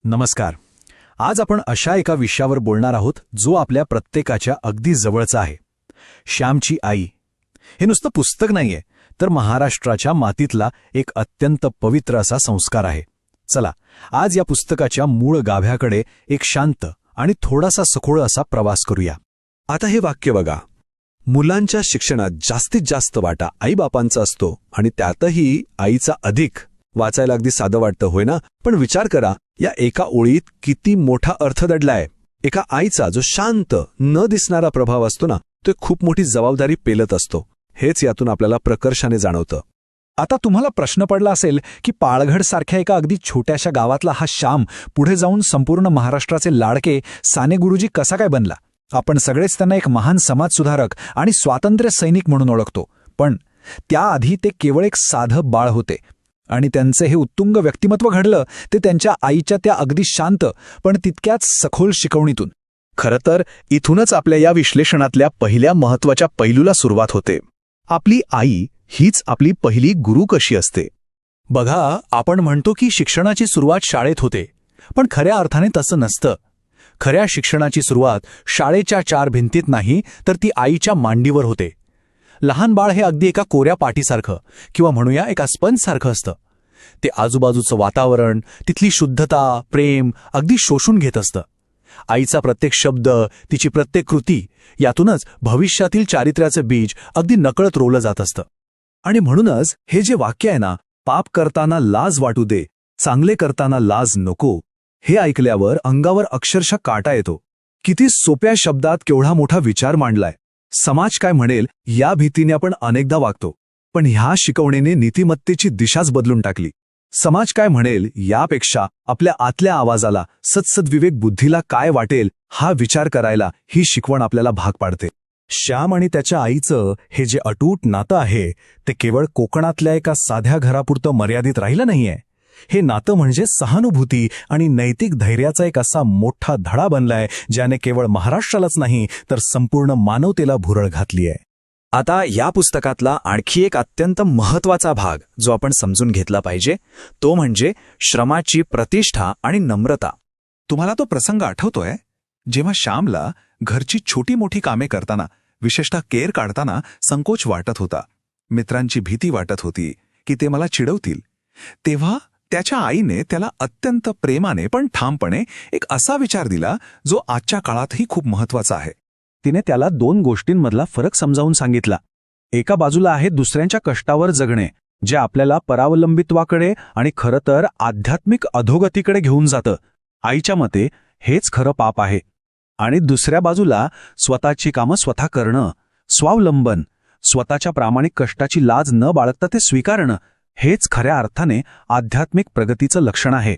नमस्कार. आज आपण अशा एका विषयावर बोलणार आहोत जो आपल्या प्रत्येकाच्या अगदी जवळचा आहे. श्यामची आई हे नुसतं पुस्तक नाहीये, तर महाराष्ट्राच्या मातीतला एक अत्यंत पवित्र असा संस्कार आहे. चला, आज या पुस्तकाच्या मूळ गाभ्याकडे एक शांत आणि थोडासा सखोल असा प्रवास करूया. आता हे वाक्य बघा, मुलांच्या शिक्षणात जास्तीत जास्त वाटा आईबापांचा असतो आणि त्यातही आईचा अधिक. वाचायला अगदी साधं वाटतं, होय ना? पण विचार करा, या एका ओळीत किती मोठा अर्थ दडलाय. एका आईचा जो शांत न दिसणारा प्रभाव असतो ना, तो खूप मोठी जबाबदारी पेलत असतो. हेच यातून आपल्याला प्रकर्षाने जाणवतं. आता तुम्हाला प्रश्न पडला असेल की पाळघडसारख्या एका अगदी छोट्याशा गावातला हा श्याम पुढे जाऊन संपूर्ण महाराष्ट्राचे लाडके साने गुरुजी कसा काय बनला? आपण सगळेच त्यांना एक महान समाजसुधारक आणि स्वातंत्र्य सैनिक म्हणून ओळखतो, पण त्याआधी ते केवळ एक साधं बाळ होते. आणि त्यांचे हे उत्तुंग व्यक्तिमत्व घडलं ते त्यांच्या आईच्या त्या अगदी शांत पण तितक्याच सखोल शिकवणीतून. खरं तर इथूनच आपल्या या विश्लेषणातल्या पहिल्या महत्त्वाच्या पैलूला सुरुवात होते. आपली आई हीच आपली पहिली गुरु कशी असते. बघा, आपण म्हणतो की शिक्षणाची सुरुवात शाळेत होते, पण खऱ्या अर्थाने तसं नसतं. खऱ्या शिक्षणाची सुरुवात शाळेच्या चार भिंतीत नाही, तर ती आईच्या मांडीवर होते. लहान बाळ हे अगदी एका कोऱ्या पाटीसारखं किंवा म्हणूया एका स्पंजसारखं असतं. ते आजूबाजूचं वातावरण, तिथली शुद्धता, प्रेम अगदी शोषून घेत असतं. आईचा प्रत्येक शब्द, तिची प्रत्येक कृती यातूनच भविष्यातील चारित्र्याचं बीज अगदी नकळत रोवलं जात असतं. आणि म्हणूनच हे जे वाक्य आहे ना, पाप करताना लाज वाटू दे, चांगले करताना लाज नको, हे ऐकल्यावर अंगावर अक्षरशः काटा येतो. किती सोप्या शब्दात केवढा मोठा विचार मांडलाय. समाज काय म्हणेल या भीतीने आपण अनेकदा वागतो, पण ह्या शिकवणीने नीतिमत्तेची दिशाच बदलून टाकली. समाज काय म्हणेल यापेक्षा आपल्या आतल्या आवाजाला, सत्सद्विवेक बुद्धीला काय वाटेल हा विचार करायला ही शिकवण आपल्याला भाग पाडते. श्याम आणि त्याच्या आईचं हे जे अटूट नातं आहे ते केवळ कोकणातल्या एका साध्या घरापुरतं मर्यादित राहिलं नाहीये. हे नातं म्हणजे सहानुभूती आणि नैतिक धैर्याचा एक असा मोठा धडा बनलाय, ज्याने केवळ महाराष्ट्रालाच नाही तर संपूर्ण मानवतेला भुरळ घातली आहे. आता या पुस्तकातला आणखी एक अत्यंत महत्त्वाचा भाग जो आपण समजून घेतला पाहिजे, तो म्हणजे श्रमाची प्रतिष्ठा आणि नम्रता. तुम्हाला तो प्रसंग आठवतोय जेव्हा श्यामला घरची छोटी मोठी कामे करताना, विशेषतः केर काढताना संकोच वाटत होता, मित्रांची भीती वाटत होती की ते मला चिडवतील. तेव्हा त्याच्या आईने त्याला अत्यंत प्रेमाने पण ठामपणे एक असा विचार दिला जो आजच्या काळातही खूप महत्त्वाचा आहे. तिने त्याला दोन गोष्टींमधला फरक समजावून सांगितला. एका बाजूला आहे दुसऱ्यांच्या कष्टावर जगणे, जे आपल्याला परावलंबित्वाकडे आणि खरं तर आध्यात्मिक अधोगतीकडे घेऊन जातं. आईच्या मते हेच खरं पाप आहे. आणि दुसऱ्या बाजूला स्वतःची कामं स्वतः करणं, स्वावलंबन, स्वतःच्या प्रामाणिक कष्टाची लाज न बाळगता ते स्वीकारणं, हेच खऱ्या अर्थाने आध्यात्मिक प्रगतीचं लक्षण आहे.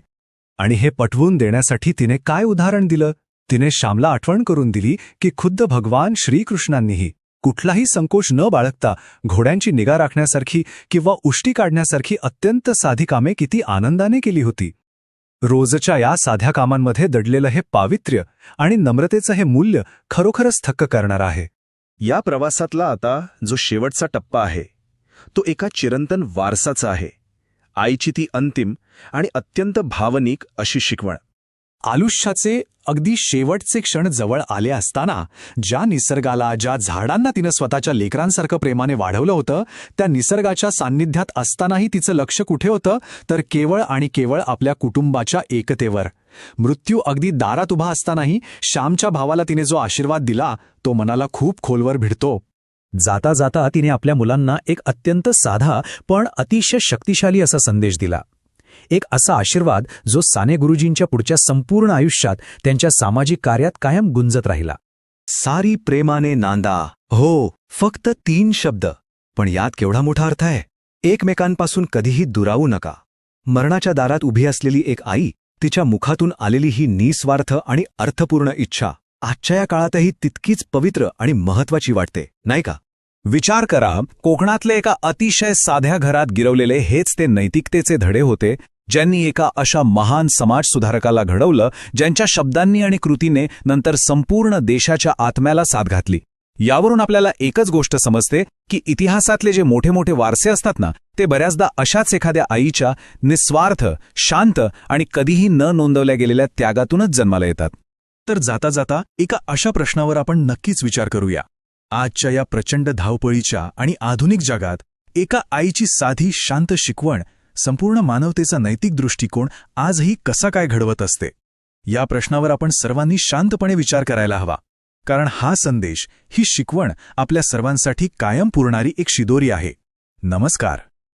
आणि हे पटवून देण्यासाठी तिने काय उदाहरण दिलं? तिने श्यामला आठवण करून दिली की खुद्द भगवान श्रीकृष्णांनीही कुठलाही संकोच न बाळगता घोड्यांची निगा राखण्यासारखी किंवा उष्टी काढण्यासारखी अत्यंत साधी कामे किती आनंदाने केली होती. रोजच्या या साध्या कामांमध्ये दडलेलं हे पावित्र्य आणि नम्रतेचं हे मूल्य खरोखरच थक्क करणार आहे. या प्रवासातला आता जो शेवटचा टप्पा आहे तो एका चिरंतन वारसाचा आहे. आईची ती अंतिम आणि अत्यंत भावनिक अशी शिकवण. आयुष्याचे अगदी शेवटचे क्षण जवळ आले असताना ज्या निसर्गाला, ज्या झाडांना तिनं स्वतःच्या लेकरांसारखं प्रेमाने वाढवलं होतं, त्या निसर्गाच्या सान्निध्यात असतानाही तिचं लक्ष कुठे होतं, तर केवळ आणि केवळ आपल्या कुटुंबाच्या एकतेवर. मृत्यू अगदी दारात उभा असतानाही श्यामच्या भावाला तिने जो आशीर्वाद दिला तो मनाला खूप खोलवर भिडतो. जाता जाता तिने आपल्या मुलांना एक अत्यंत साधा पण अतिशय शक्तिशाली असा संदेश दिला. एक असा आशीर्वाद जो साने गुरुजींच्या पुढच्या संपूर्ण आयुष्यात त्यांच्या सामाजिक कार्यात कायम गुंजत राहिला. सारी प्रेमाने नांदा. हो, फक्त 3 शब्द, पण यात केवढा मोठा अर्थ आहे. एकमेकांपासून कधीही दुरावू नका. मरणाच्या दारात उभी असलेली एक आई, तिच्या मुखातून आलेली ही निस्वार्थ आणि अर्थपूर्ण इच्छा आजच्या या काळातही तितकीच पवित्र आणि महत्त्वाची वाटते, नाही का? विचार करा, कोकणातले एका अतिशय साध्या घरात गिरवलेले हेच ते नैतिकतेचे धडे होते, ज्यांनी एका अशा महान समाजसुधारकाला घडवलं, ज्यांच्या शब्दांनी आणि कृतीने नंतर संपूर्ण देशाच्या आत्म्याला साथ घातली. यावरून आपल्याला एकच गोष्ट समजते की इतिहासातले जे मोठे मोठे वारसे असतात ना, ते बऱ्याचदा अशाच एखाद्या आईच्या निस्वार्थ, शांत आणि कधीही न नोंदवल्या गेलेल्या त्यागातूनच जन्माला येतात. तर जाता जाता एका अशा प्रश्नावर आपण नक्कीच विचार करूया. आजच्या या प्रचंड धावपळीच्या आणि आधुनिक जगात एका आईची साधी शांत शिकवण संपूर्ण मानवतेचा नैतिक दृष्टिकोन आजही कसा काय घडवत असते? या प्रश्नावर आपण सर्वांनी शांतपणे विचार करायला हवा. कारण हा संदेश, ही शिकवण आपल्या सर्वांसाठी कायम पुरणारी एक शिदोरी आहे. नमस्कार.